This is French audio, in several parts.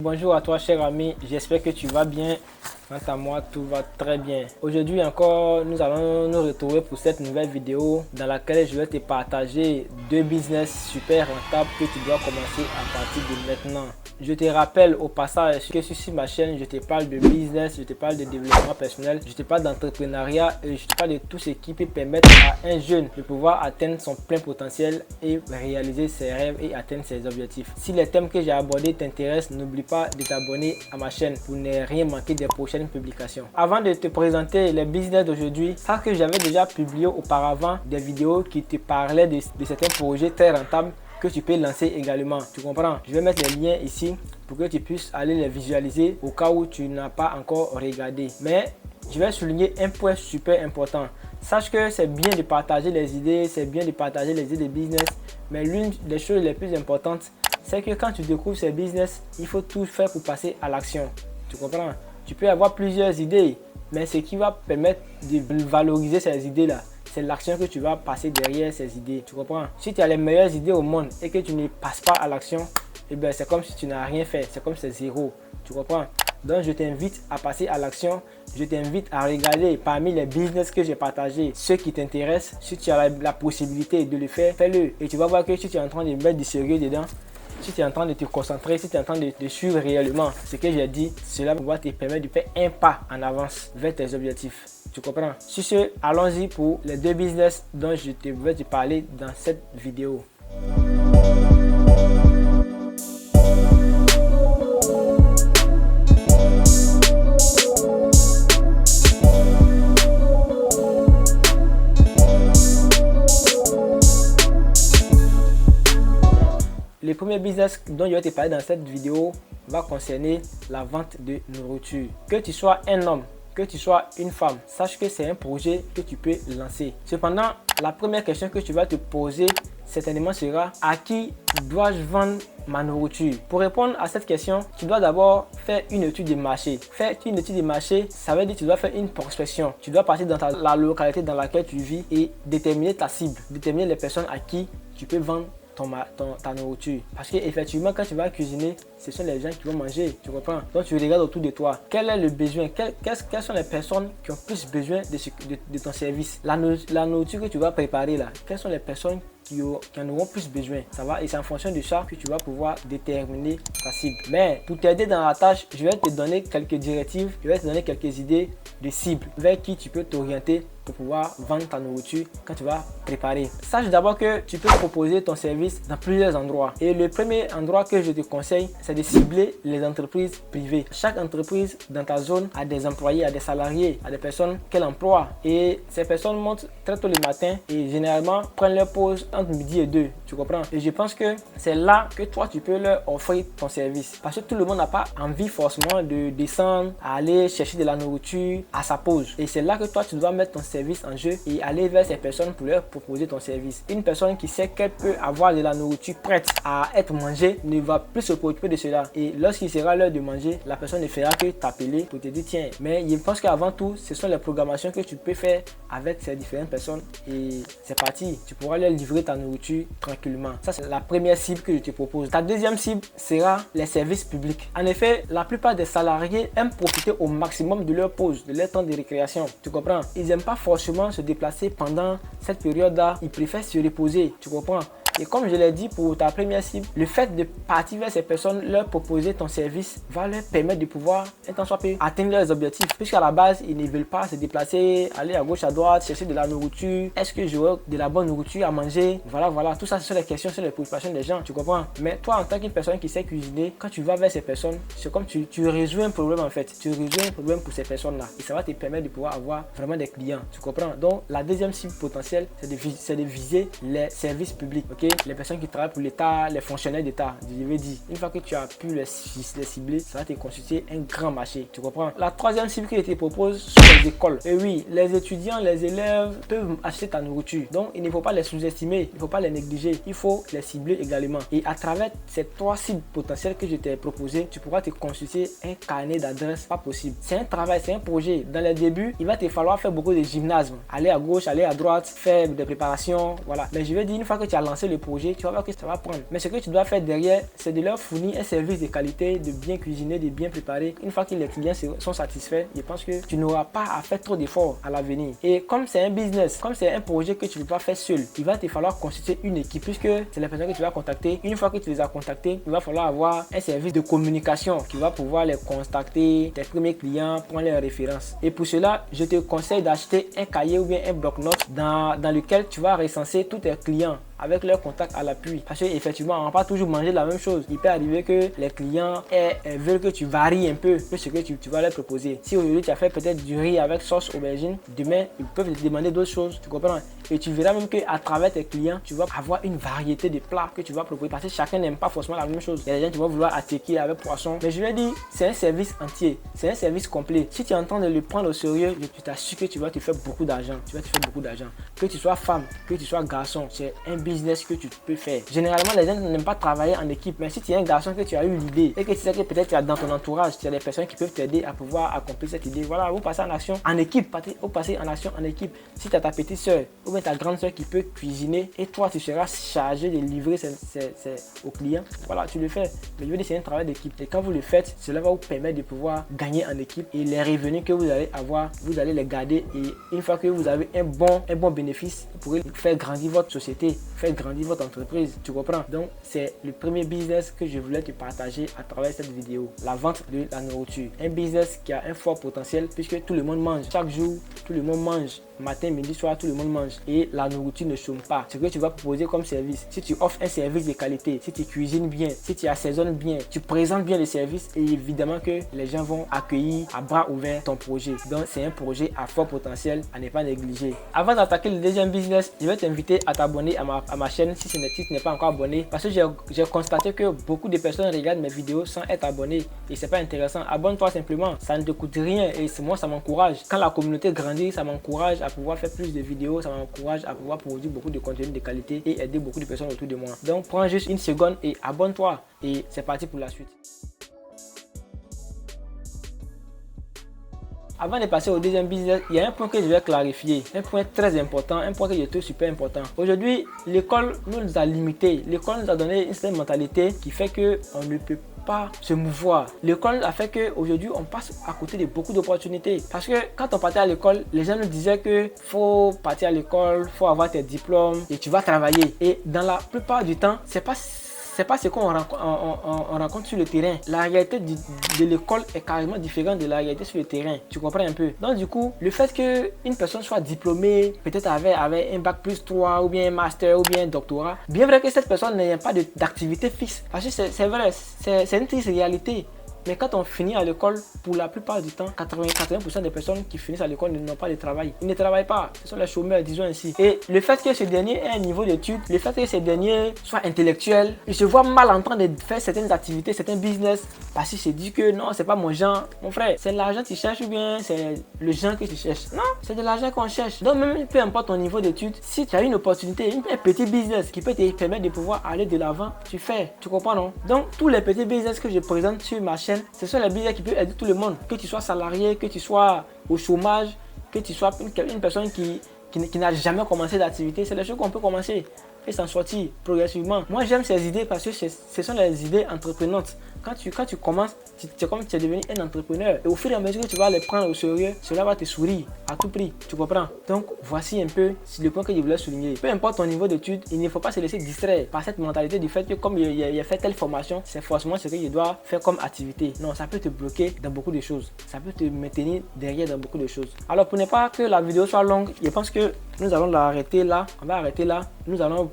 Bonjour à toi cher ami, j'espère que tu vas bien. Quant à moi, tout va très bien. Aujourd'hui encore, nous allons nous retrouver pour cette nouvelle vidéo dans laquelle je vais te partager deux business super rentables que tu dois commencer à partir de maintenant. Je te rappelle au passage que sur ma chaîne, je te parle de business, je te parle de développement personnel, je te parle d'entrepreneuriat et je te parle de tout ce qui peut permettre à un jeune de pouvoir atteindre son plein potentiel et réaliser ses rêves et atteindre ses objectifs. Si les thèmes que j'ai abordés t'intéressent, n'oublie pas de t'abonner à ma chaîne pour ne rien manquer des prochaines publications. Avant de te présenter les business d'aujourd'hui, sache que j'avais déjà publié auparavant des vidéos qui te parlaient de certains projets très rentables que tu peux lancer également. Tu comprends? Je vais mettre les liens ici pour que tu puisses aller les visualiser au cas où tu n'as pas encore regardé. Mais je vais souligner un point super important. Sache que c'est bien de partager les idées, c'est bien de partager les idées de business, mais l'une des choses les plus importantes, c'est que quand tu découvres ces business, il faut tout faire pour passer à l'action. Tu comprends? Tu peux avoir plusieurs idées, mais ce qui va permettre de valoriser ces idées-là, c'est l'action que tu vas passer derrière ces idées. Tu comprends? Si tu as les meilleures idées au monde et que tu ne passes pas à l'action, eh bien c'est comme si tu n'as rien fait. C'est comme si c'est zéro. Tu comprends? Donc je t'invite à passer à l'action. Je t'invite à regarder parmi les business que j'ai partagés, ceux qui t'intéressent. Si tu as la possibilité de le faire, fais-le. Et tu vas voir que si tu es en train de mettre du sérieux dedans, si tu es en train de te concentrer, si tu es en train de suivre réellement ce que j'ai dit, cela va te permettre de faire un pas en avance vers tes objectifs. Tu comprends? Sur ce, allons-y pour les deux business dont je vais te parler dans cette vidéo. Le premier business dont je vais te parler dans cette vidéo va concerner la vente de nourriture. Que tu sois un homme, que tu sois une femme, sache que c'est un projet que tu peux lancer. Cependant, la première question que tu vas te poser certainement sera: à qui dois-je vendre ma nourriture? Pour répondre à cette question, tu dois d'abord faire une étude de marché. Faire une étude de marché, ça veut dire que tu dois faire une prospection. Tu dois partir dans la localité dans laquelle tu vis et déterminer ta cible, déterminer les personnes à qui tu peux vendre ta nourriture. Parce qu'effectivement, quand tu vas cuisiner, ce sont les gens qui vont manger. Tu comprends? Donc, tu regardes autour de toi. Quel est le besoin? Quelles sont les personnes qui ont plus besoin de ton service? La nourriture que tu vas préparer là, quelles sont les personnes qui en auront plus besoin? Ça va, et c'est en fonction de ça que tu vas pouvoir déterminer ta cible. Mais pour t'aider dans la tâche, je vais te donner quelques directives, je vais te donner quelques idées de cibles vers qui tu peux t'orienter pour pouvoir vendre ta nourriture quand tu vas préparer. Sache d'abord que tu peux proposer ton service dans plusieurs endroits. Et le premier endroit que je te conseille, c'est de cibler les entreprises privées. Chaque entreprise dans ta zone a des employés, a des salariés, a des personnes qu'elle emploie. Et ces personnes montent très tôt le matin et généralement prennent leur pause entre midi et 2. Tu comprends? Et je pense que c'est là que toi, tu peux leur offrir ton service. Parce que tout le monde n'a pas envie forcément de descendre, à aller chercher de la nourriture à sa pause. Et c'est là que toi, tu dois mettre ton service en jeu et aller vers ces personnes pour leur proposer ton service. Une personne qui sait qu'elle peut avoir de la nourriture prête à être mangée ne va plus se préoccuper de cela. Et lorsqu'il sera l'heure de manger, la personne ne fera que t'appeler pour te dire tiens. Mais je pense qu'avant tout, ce sont les programmations que tu peux faire avec ces différentes personnes et c'est parti. Tu pourras leur livrer ta nourriture tranquillement. Ça, c'est la première cible que je te propose. Ta deuxième cible sera les services publics. En effet, la plupart des salariés aiment profiter au maximum de leur pause, de leur temps de récréation. Tu comprends? Ils n'aiment pas forcément se déplacer pendant cette période-là. Ils préfèrent se reposer. Tu comprends? Et comme je l'ai dit pour ta première cible, le fait de partir vers ces personnes, leur proposer ton service va leur permettre de pouvoir, étant soit peu, atteindre leurs objectifs. Puisqu'à la base, ils ne veulent pas se déplacer, aller à gauche, à droite, chercher de la nourriture. Est-ce que j'aurai de la bonne nourriture à manger? Voilà. Tout ça, ce sont les questions, sur les préoccupations des gens. Tu comprends? Mais toi, en tant qu'une personne qui sait cuisiner, quand tu vas vers ces personnes, c'est comme tu résous un problème en fait. Tu résous un problème pour ces personnes-là. Et ça va te permettre de pouvoir avoir vraiment des clients. Tu comprends? Donc, la deuxième cible potentielle, c'est de viser les services publics. Ok? Les personnes qui travaillent pour l'État, les fonctionnaires d'État, je vais dire, une fois que tu as pu les cibler, ça va te constituer un grand marché. Tu comprends? La troisième cible que je te propose sont les écoles. Et oui, les étudiants, les élèves peuvent acheter ta nourriture. Donc, il ne faut pas les sous-estimer, il ne faut pas les négliger. Il faut les cibler également. Et à travers ces trois cibles potentielles que je t'ai proposées, tu pourras te constituer un carnet d'adresses pas possible. C'est un travail, c'est un projet. Dans les débuts, il va te falloir faire beaucoup de gymnasme. Aller à gauche, aller à droite, faire des préparations. Voilà. Mais je vais dire, une fois que tu as lancé le projet, tu vas voir que ça va prendre. Mais ce que tu dois faire derrière, c'est de leur fournir un service de qualité, de bien cuisiner, de bien préparer. Une fois que les clients sont satisfaits, je pense que tu n'auras pas à faire trop d'efforts à l'avenir. Et comme c'est un business, comme c'est un projet que tu ne peux pas faire seul, il va te falloir constituer une équipe puisque c'est les personnes que tu vas contacter. Une fois que tu les as contactés, il va falloir avoir un service de communication qui va pouvoir les contacter, tes premiers clients, prendre leurs références. Et pour cela, je te conseille d'acheter un cahier ou bien un bloc-notes dans lequel tu vas recenser tous tes clients avec leurs contacts à l'appui. Parce qu'effectivement, on ne va pas toujours manger la même chose. Il peut arriver que les clients veulent que tu varies un peu ce que tu vas leur proposer. Si aujourd'hui tu as fait peut-être du riz avec sauce aubergine, demain ils peuvent te demander d'autres choses, tu comprends? Et tu verras même qu'à travers tes clients, tu vas avoir une variété de plats que tu vas proposer parce que chacun n'aime pas forcément la même chose. Il y a des gens qui vont vouloir attaquer avec poisson. Mais je vais dire, c'est un service entier, c'est un service complet. Si tu es en train de le prendre au sérieux, je t'assure que tu vas te faire beaucoup d'argent. Tu vas te faire beaucoup d'argent. Que tu sois femme, que tu sois garçon, c'est un business que tu peux faire. Généralement, les gens n'aiment pas travailler en équipe, mais si tu es un garçon que tu as eu l'idée et que tu sais que peut-être tu as dans ton entourage, tu as des personnes qui peuvent t'aider à pouvoir accomplir cette idée, voilà, vous passez en action en équipe, vous passez en action en équipe. Si tu as ta petite soeur ou bien ta grande soeur qui peut cuisiner et toi tu seras chargé de livrer aux clients, voilà, tu le fais. Mais je veux dire, c'est un travail d'équipe et quand vous le faites, cela va vous permettre de pouvoir gagner en équipe et les revenus que vous allez avoir, vous allez les garder et une fois que vous avez un bon bénéfice, vous pourrez faire grandir votre société, faire grandir votre entreprise, tu comprends? Donc c'est le premier business que je voulais te partager à travers cette vidéo, la vente de la nourriture. Un business qui a un fort potentiel puisque tout le monde mange, chaque jour tout le monde mange, matin, midi, soir, tout le monde mange et la nourriture ne chôme pas. Ce que tu vas proposer comme service, si tu offres un service de qualité, si tu cuisines bien, si tu assaisonnes bien, tu présentes bien le service et évidemment que les gens vont accueillir à bras ouverts ton projet. Donc c'est un projet à fort potentiel à ne pas négliger. Avant d'attaquer le deuxième business, je vais t'inviter à t'abonner à ma chaîne si tu n'es pas encore abonné parce que j'ai constaté que beaucoup de personnes regardent mes vidéos sans être abonnés et c'est pas intéressant. Abonne-toi simplement, ça ne te coûte rien et moi ça m'encourage. Quand la communauté grandit, ça m'encourage à pouvoir faire plus de vidéos, ça m'encourage à pouvoir produire beaucoup de contenu de qualité et aider beaucoup de personnes autour de moi. Donc prends juste une seconde et abonne-toi et c'est parti pour la suite. Avant de passer au deuxième business, il y a un point que je vais clarifier, un point très important, un point que je trouve super important. Aujourd'hui, l'école nous a limités, l'école nous a donné une certaine mentalité qui fait qu'on ne peut pas se mouvoir. L'école a fait qu'aujourd'hui, on passe à côté de beaucoup d'opportunités. Parce que quand on partait à l'école, les gens nous disaient que faut partir à l'école, faut avoir tes diplômes et tu vas travailler. Et dans la plupart du temps, c'est pas ce qu'on rencontre sur le terrain. La réalité de l'école est carrément différente de la réalité sur le terrain. Tu comprends un peu? Donc du coup, le fait qu'une personne soit diplômée, peut-être avec un bac plus 3 ou bien un master ou bien un doctorat, bien vrai que cette personne n'ait pas d'activité fixe. Parce que c'est vrai, c'est une triste réalité. Mais quand on finit à l'école, pour la plupart du temps, 80% des personnes qui finissent à l'école n'ont pas de travail. Ils ne travaillent pas. Ce sont les chômeurs, disons ainsi. Et le fait que ce dernier ait un niveau d'études, le fait que ce dernier soit intellectuel, il se voit mal en train de faire certaines activités, certains business, parce qu'il se dit que non, c'est pas mon genre. Mon frère, c'est l'argent que tu cherches ou bien c'est le genre que tu cherches? Non, c'est de l'argent qu'on cherche. Donc même peu importe ton niveau d'études, si tu as une opportunité, un petit business qui peut te permettre de pouvoir aller de l'avant, tu fais. Tu comprends, non? Donc tous les petits business que je présente sur ma chaîne, ce sont les business qui peuvent aider tout le monde. Que tu sois salarié, que tu sois au chômage, que tu sois une personne qui n'a jamais commencé d'activité, c'est les choses qu'on peut commencer et s'en sortir progressivement. Moi j'aime ces idées parce que ce sont les idées entreprenantes. Quand tu commences, c'est comme si tu es devenu un entrepreneur. Et au fur et à mesure que tu vas les prendre au sérieux, cela va te sourire à tout prix. Tu comprends? Donc voici un peu le point que je voulais souligner. Peu importe ton niveau d'études, il ne faut pas se laisser distraire par cette mentalité du fait que comme il a fait telle formation, c'est forcément ce que je dois faire comme activité. Non, ça peut te bloquer dans beaucoup de choses. Ça peut te maintenir derrière dans beaucoup de choses. Alors pour ne pas que la vidéo soit longue, je pense que nous allons l'arrêter là. On va arrêter là. Nous allons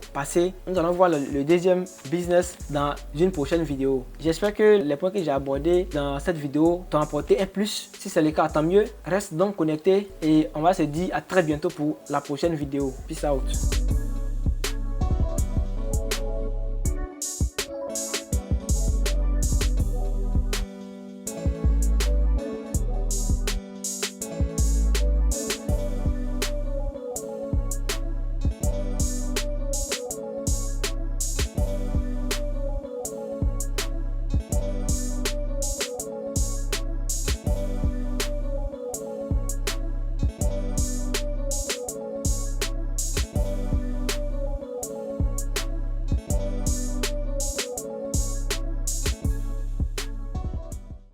voir le deuxième business dans une prochaine vidéo. J'espère que les points que j'ai abordés dans cette vidéo t'ont apporté un plus. Si c'est le cas, tant mieux. Reste donc connecté et on va se dire à très bientôt pour la prochaine vidéo. Peace out.